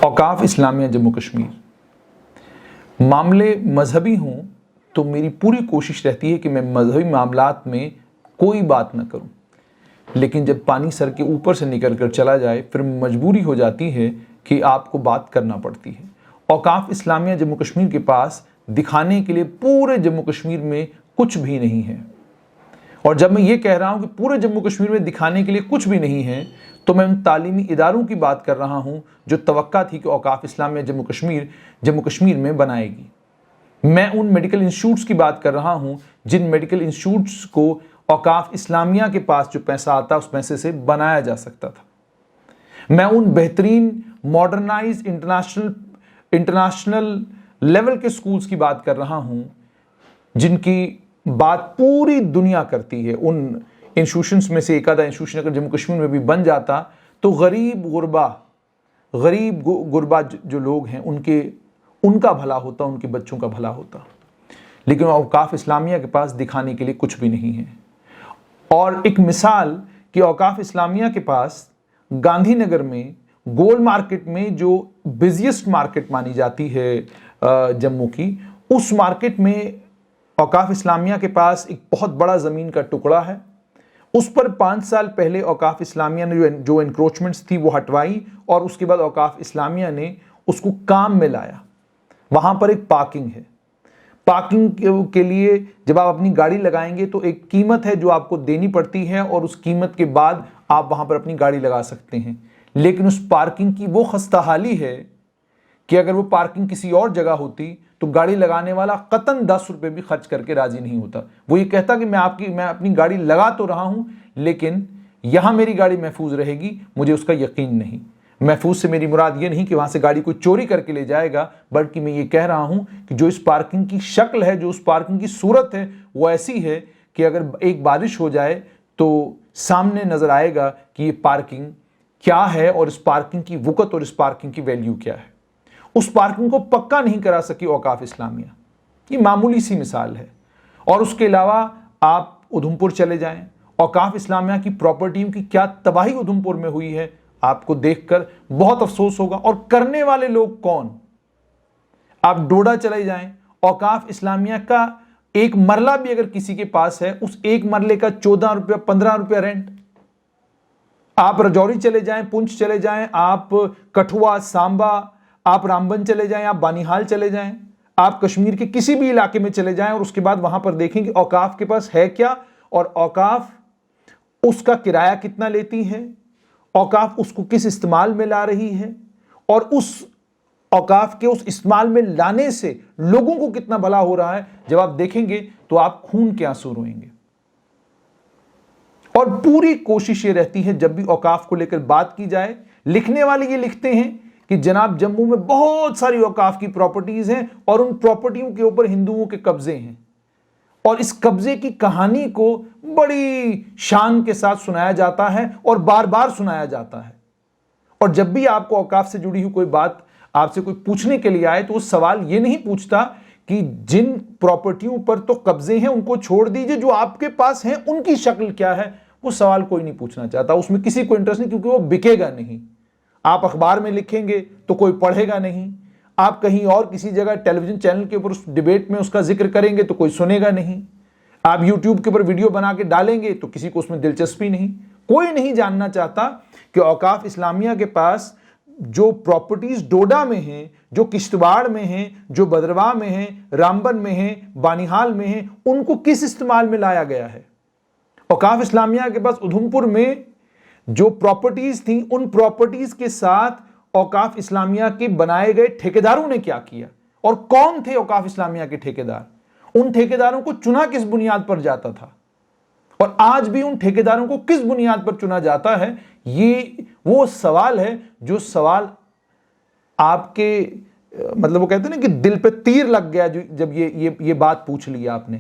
اوقاف اسلامیہ جموں کشمیر معاملے مذہبی ہوں تو میری پوری کوشش رہتی ہے کہ میں مذہبی معاملات میں کوئی بات نہ کروں، لیکن جب پانی سر کے اوپر سے نکل کر چلا جائے پھر مجبوری ہو جاتی ہے کہ آپ کو بات کرنا پڑتی ہے۔ اوقاف اسلامیہ جموں کشمیر کے پاس دکھانے کے لیے پورے جموں کشمیر میں کچھ بھی نہیں ہے، اور جب میں یہ کہہ رہا ہوں کہ پورے جموں کشمیر میں دکھانے کے لیے کچھ بھی نہیں ہے تو میں ان تعلیمی اداروں کی بات کر رہا ہوں جو توقع تھی کہ اوقاف اسلامیہ جموں کشمیر میں بنائے گی۔ میں ان میڈیکل انسٹیٹیوٹس کی بات کر رہا ہوں جن میڈیکل انسٹیٹیوٹس کو اوقاف اسلامیہ کے پاس جو پیسہ آتا اس پیسے سے بنایا جا سکتا تھا۔ میں ان بہترین ماڈرنائز انٹرنیشنل لیول کے سکولز کی بات کر رہا ہوں جن کی بات پوری دنیا کرتی ہے۔ ان انسٹیٹیوشنز میں سے ایک آدھا انسٹیٹیوشن اگر جموں کشمیر میں بھی بن جاتا تو غریب غربا جو لوگ ہیں ان کا بھلا ہوتا، ان کے بچوں کا بھلا ہوتا، لیکن اوقاف اسلامیہ کے پاس دکھانے کے لیے کچھ بھی نہیں ہے۔ اور ایک مثال کہ اوقاف اسلامیہ کے پاس گاندھی نگر میں گولڈ مارکیٹ میں جو بزیسٹ مارکیٹ مانی جاتی ہے جموں کی، اس مارکیٹ میں اوقاف اسلامیہ کے پاس ایک بہت بڑا زمین کا ٹکڑا ہے۔ اس پر 5 سال پہلے اوقاف اسلامیہ نے جو انکروچمنٹس تھی وہ ہٹوائی، اور اس کے بعد اوقاف اسلامیہ نے اس کو کام میں لایا۔ وہاں پر ایک پارکنگ ہے۔ پارکنگ کے لیے جب آپ اپنی گاڑی لگائیں گے تو ایک قیمت ہے جو آپ کو دینی پڑتی ہے، اور اس قیمت کے بعد آپ وہاں پر اپنی گاڑی لگا سکتے ہیں، لیکن اس پارکنگ کی وہ خستہ حالی ہے کہ اگر وہ پارکنگ کسی اور جگہ ہوتی تو گاڑی لگانے والا قطعاً 10 روپے بھی خرچ کر کے راضی نہیں ہوتا۔ وہ یہ کہتا کہ میں اپنی گاڑی لگا تو رہا ہوں لیکن یہاں میری گاڑی محفوظ رہے گی، مجھے اس کا یقین نہیں۔ محفوظ سے میری مراد یہ نہیں کہ وہاں سے گاڑی کوئی چوری کر کے لے جائے گا، بلکہ میں یہ کہہ رہا ہوں کہ جو اس پارکنگ کی شکل ہے، جو اس پارکنگ کی صورت ہے، وہ ایسی ہے کہ اگر ایک بارش ہو جائے تو سامنے نظر آئے گا کہ یہ پارکنگ کیا ہے اور اس پارکنگ کی وقت اور اس پارکنگ کی ویلیو کیا ہے۔ اس پارکنگ کو پکا نہیں کرا سکی اوقاف اسلامیہ۔ یہ معمولی سی مثال ہے۔ اور اس کے علاوہ آپ ادھمپور چلے جائیں، اوقاف اسلامیہ کی پراپرٹیوں کی کیا تباہی ادھمپور میں ہوئی ہے، آپ کو دیکھ کر بہت افسوس ہوگا۔ اور کرنے والے لوگ کون؟ آپ ڈوڈا چلے جائیں، اوقاف اسلامیہ کا ایک مرلہ بھی اگر کسی کے پاس ہے، اس ایک مرلے کا 14 روپیہ 15 روپیہ رینٹ۔ آپ رجوری چلے جائیں، پنچ چلے جائیں، آپ کٹھوا، سامبا، آپ رامبن چلے جائیں، آپ بانیہال چلے جائیں، آپ کشمیر کے کسی بھی علاقے میں چلے جائیں، اور اس کے بعد وہاں پر دیکھیں کہ اوقاف کے پاس ہے کیا، اور اوقاف اس کا کرایہ کتنا لیتی ہے، اوقاف اس کو کس استعمال میں لا رہی ہے، اور اس اوقاف کے اس استعمال میں لانے سے لوگوں کو کتنا بھلا ہو رہا ہے۔ جب آپ دیکھیں گے تو آپ خون کے آنسو روئیں گے۔ اور پوری کوشش یہ رہتی ہے جب بھی اوقاف کو لے کر بات کی جائے، لکھنے والے یہ لکھتے ہیں کہ جناب جموں میں بہت ساری اوقاف کی پراپرٹیز ہیں اور ان پراپرٹیوں کے اوپر ہندوؤں کے قبضے ہیں، اور اس قبضے کی کہانی کو بڑی شان کے ساتھ سنایا جاتا ہے اور بار بار سنایا جاتا ہے۔ اور جب بھی آپ کو اوقاف سے جڑی ہوئی کوئی بات آپ سے کوئی پوچھنے کے لیے آئے تو وہ سوال یہ نہیں پوچھتا کہ جن پراپرٹیوں پر تو قبضے ہیں ان کو چھوڑ دیجئے، جو آپ کے پاس ہیں ان کی شکل کیا ہے، وہ سوال کوئی نہیں پوچھنا چاہتا، اس میں کسی کو انٹرسٹ نہیں، کیونکہ وہ بکے گا نہیں۔ آپ اخبار میں لکھیں گے تو کوئی پڑھے گا نہیں، آپ کہیں اور کسی جگہ ٹیلی ویژن چینل کے اوپر اس ڈیبیٹ میں اس کا ذکر کریں گے تو کوئی سنے گا نہیں، آپ یوٹیوب کے اوپر ویڈیو بنا کے ڈالیں گے تو کسی کو اس میں دلچسپی نہیں۔ کوئی نہیں جاننا چاہتا کہ اوقاف اسلامیہ کے پاس جو پراپرٹیز ڈوڈا میں ہیں، جو کشتواڑ میں ہیں، جو بدرواہ میں ہیں، رامبن میں ہیں، بانیہال میں ہیں، ان کو کس استعمال میں لایا گیا ہے۔ اوقاف اسلامیہ کے پاس ادھمپور میں جو پراپرٹیز تھیں، ان پراپرٹیز کے ساتھ اوقاف اسلامیہ کے بنائے گئے ٹھیکیداروں نے کیا کیا، اور کون تھے اوقاف اسلامیہ کے ٹھیکیدار، ان ٹھیکیداروں کو چنا کس بنیاد پر جاتا تھا، اور آج بھی ان ٹھیکیداروں کو کس بنیاد پر چنا جاتا ہے۔ یہ وہ سوال ہے جو سوال آپ کے وہ کہتے ہیں نا کہ دل پہ تیر لگ گیا جب یہ بات پوچھ لی آپ نے۔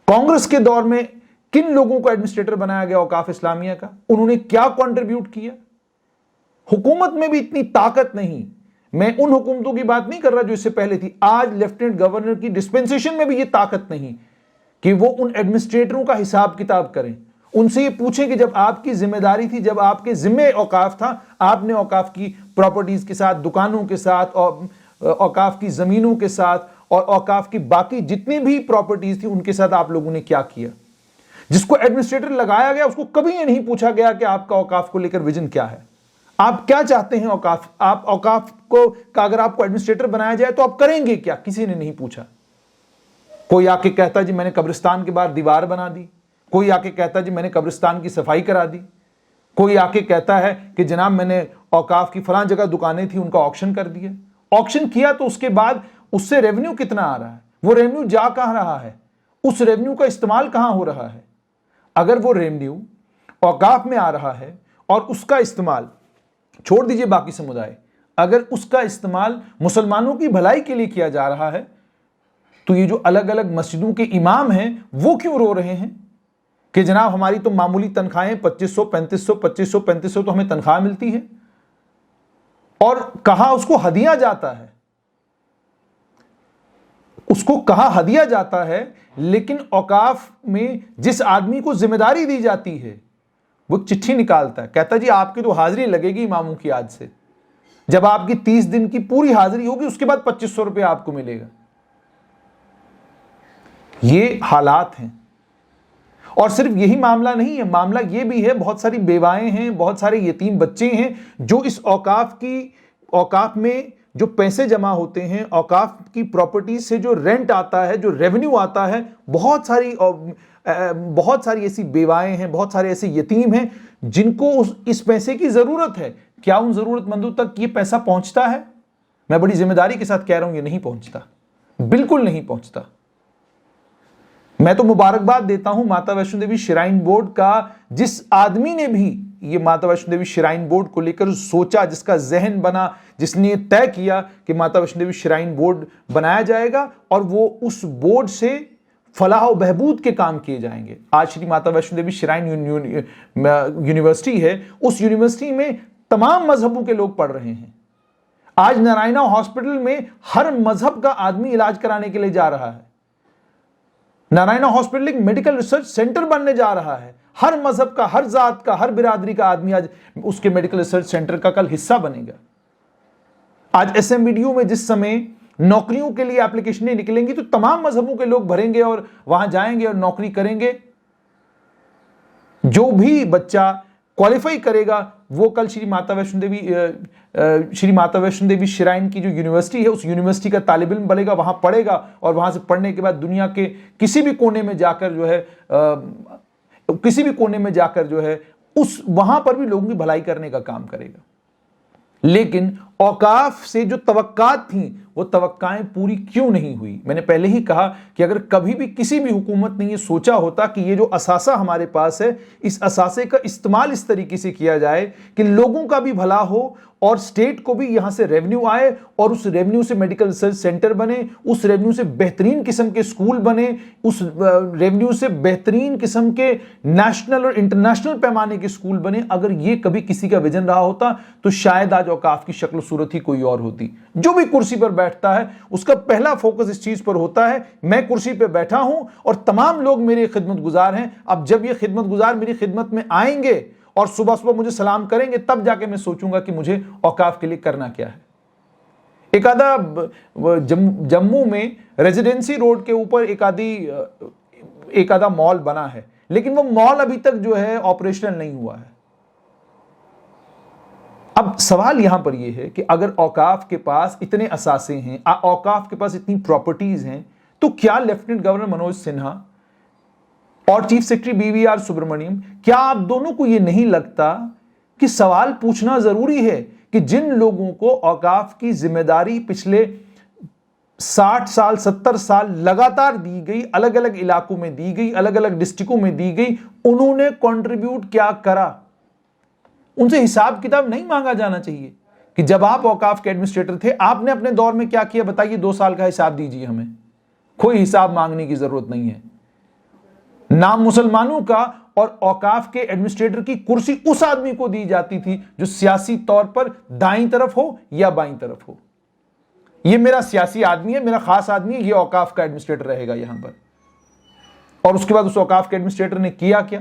کانگریس کے دور میں کن لوگوں کو ایڈمنسٹریٹر بنایا گیا اوقاف اسلامیہ کا، انہوں نے کیا کنٹریبیوٹ کیا؟ حکومت میں بھی اتنی طاقت نہیں۔ میں ان حکومتوں کی بات نہیں کر رہا جو اس سے پہلے تھی، آج لیفٹیننٹ گورنر کی ڈسپنسیشن میں بھی یہ طاقت نہیں کہ وہ ان ایڈمنسٹریٹروں کا حساب کتاب کریں، ان سے یہ پوچھیں کہ جب آپ کی ذمہ داری تھی، جب آپ کے ذمہ اوقاف تھا، آپ نے اوقاف کی پراپرٹیز کے ساتھ، دکانوں کے ساتھ، اوقاف کی زمینوں کے ساتھ اور اوقاف کی باقی جتنی بھی پراپرٹیز تھی ان کے ساتھ آپ لوگوں نے کیا کیا؟ جس کو ایڈمنسٹریٹر لگایا گیا اس کو کبھی یہ نہیں پوچھا گیا کہ آپ کا اوقاف کو لے کر ویژن کیا ہے، آپ کیا چاہتے ہیں اوقاف، آپ اوقاف کو اگر آپ کو ایڈمنسٹریٹر بنایا جائے تو آپ کریں گے کیا، کسی نے نہیں پوچھا۔ کوئی آ کے کہتا جی میں نے قبرستان کے باہر دیوار بنا دی، کوئی آ کے کہتا جی میں نے قبرستان کی صفائی کرا دی، کوئی آ کے کہتا ہے کہ جناب میں نے اوقاف کی فلاں جگہ دکانیں تھیں ان کا آکشن کر دیا۔ آکشن کیا تو اس کے بعد اس سے ریونیو کتنا آ رہا ہے، وہ ریونیو جا کہاں رہا ہے، اس ریونیو کا استعمال کہاں ہو رہا ہے؟ اگر وہ ریونیو اوقاف میں آ رہا ہے اور اس کا استعمال، چھوڑ دیجئے باقی سمودائے، اگر اس کا استعمال مسلمانوں کی بھلائی کے لیے کیا جا رہا ہے تو یہ جو الگ الگ مسجدوں کے امام ہیں وہ کیوں رو رہے ہیں کہ جناب ہماری تو معمولی تنخواہیں 2500 تو ہمیں تنخواہ ملتی ہے، اور کہا اس کو ہدیہ جاتا ہے، اس کو کہا ہدیہ جاتا ہے، لیکن اوقاف میں جس آدمی کو ذمہ داری دی جاتی ہے وہ چٹھی نکالتا ہے، کہتا ہے جی آپ کی تو حاضری لگے گی اماموں کی آج سے، جب آپ کی 30 دن کی پوری حاضری ہوگی اس کے بعد 2500 روپے آپ کو ملے گا۔ یہ حالات ہیں، اور صرف یہی معاملہ نہیں ہے، معاملہ یہ بھی ہے بہت ساری بیوائیں ہیں، بہت سارے یتیم بچے ہیں جو اس اوقاف میں جو پیسے جمع ہوتے ہیں، اوقاف کی پراپرٹیز سے جو رینٹ آتا ہے، جو ریونیو آتا ہے، بہت ساری ایسی بیوائیں ہیں، بہت سارے ایسے یتیم ہیں جن کو اس پیسے کی ضرورت ہے۔ کیا ان ضرورت مندوں تک یہ پیسہ پہنچتا ہے؟ میں بڑی ذمہ داری کے ساتھ کہہ رہا ہوں یہ نہیں پہنچتا، بالکل نہیں پہنچتا۔ میں تو مبارکباد دیتا ہوں ماتا ویشنو دیوی شرائن بورڈ کا، جس آدمی نے بھی یہ ماتا ویشنو دیوی شرائن بورڈ کو لے کر سوچا، جس کا ذہن بنا، جس نے طے کیا کہ ماتا ویشنو دیوی شرائن بورڈ بنایا جائے گا اور وہ اس بورڈ سے فلاح و بہبود کے کام کیے جائیں گے۔ آج شری ماتا ویشنو دیوی شرائن یونیورسٹی ہے، اس یونیورسٹی میں تمام مذہبوں کے لوگ پڑھ رہے ہیں۔ آج نارائنا ہاسپٹل میں ہر مذہب کا آدمی علاج کرانے کے لیے جا رہا ہے۔ نارائنا ہاسپٹل ایک میڈیکل ریسرچ سینٹر بننے جا رہا ہے، ہر مذہب کا، ہر ذات کا، ہر برادری کا آدمی آج اس کے میڈیکل ریسرچ سینٹر کا کل حصہ بنے گا۔ آج ایس ایم بی ڈی میں جس سمے نوکریوں کے لیے اپلیکیشنیں نکلیں گی تو تمام مذہبوں کے لوگ بھریں گے اور وہاں جائیں گے اور نوکری کریں گے۔ جو بھی بچہ کوالیفائی کرے گا وہ کل شری ماتا ویشنو دیوی شرائن کی جو یونیورسٹی ہے اس یونیورسٹی کا طالب علم بنے گا، وہاں پڑھے گا اور وہاں سے پڑھنے کے بعد دنیا کے کسی بھی کونے میں جا کر جو ہے وہاں پر بھی لوگوں کی بھلائی کرنے کا کام کرے گا۔ لیکن اوقاف سے جو توقعات تھیں وہ توقعیں پوری کیوں نہیں ہوئی؟ میں نے پہلے ہی کہا کہ اگر کبھی بھی کسی بھی حکومت نے یہ سوچا ہوتا کہ یہ جو اثاثہ ہمارے پاس ہے اس اثاثے کا استعمال اس طریقے سے کیا جائے کہ لوگوں کا بھی بھلا ہو اور اسٹیٹ کو بھی یہاں سے ریونیو آئے اور اس ریونیو سے میڈیکل ریسرچ سینٹر بنے، اس ریونیو سے بہترین قسم کے اسکول بنے، اس ریونیو سے بہترین قسم کے نیشنل اور انٹرنیشنل پیمانے کے اسکول بنے، اگر یہ کبھی کسی کا ویژن رہا ہوتا تو شاید آج اوقاف کی شکل و صورت ہی کوئی اور ہوتی۔ جو بھی کرسی پر بیٹھتا ہے اس کا پہلا فوکس اس چیز پر ہوتا ہے میں کرسی پہ بیٹھا ہوں اور تمام لوگ میرے خدمت گزار ہیں، اب جب یہ خدمت گزار میری خدمت میں آئیں گے اور صبح صبح مجھے سلام کریں گے تب جا کے میں سوچوں گا کہ مجھے اوقاف کے لیے کرنا کیا ہے۔ ایک آدھا جموں میں ریزیڈنسی روڈ کے اوپر ایک آدھا مال بنا ہے، لیکن وہ مال ابھی تک جو ہے آپریشنل نہیں ہوا ہے۔ اب سوال یہاں پر یہ ہے کہ اگر اوقاف کے پاس اتنے اثاثے ہیں، اوقاف کے پاس اتنی پراپرٹیز ہیں، تو کیا لیفٹیننٹ گورنر منوج سنہا اور chief secretary B V R Subrahmanyam, کیا آپ دونوں کو یہ نہیں لگتا کہ سوال پوچھنا ضروری ہے کہ جن لوگوں کو اوقاف کی ذمہ داری پچھلے 60 سال 70 سال لگاتار دی گئی، الگ الگ علاقوں میں دی گئی، الگ الگ ڈسٹرکوں میں دی گئی، انہوں نے کنٹریبیوٹ کیا کرا؟ ان سے حساب کتاب نہیں مانگا جانا چاہیے کہ جب آپ اوقاف کے ایڈمنسٹریٹر تھے آپ نے اپنے دور میں کیا کیا، بتائیے 2 سال کا حساب دیجیے ہمیں۔ کوئی حساب مانگنے کی ضرورت نہیں ہے۔ نام مسلمانوں کا اور اوقاف کے ایڈمنسٹریٹر کی کرسی اس آدمی کو دی جاتی تھی جو سیاسی طور پر دائیں طرف ہو یا بائیں طرف ہو۔ یہ میرا سیاسی آدمی ہے، میرا خاص آدمی ہے، یہ اوقاف کا ایڈمنسٹریٹر رہے گا یہاں پر۔ اور اس کے بعد اس اوقاف کے ایڈمنسٹریٹر نے کیا کیا؟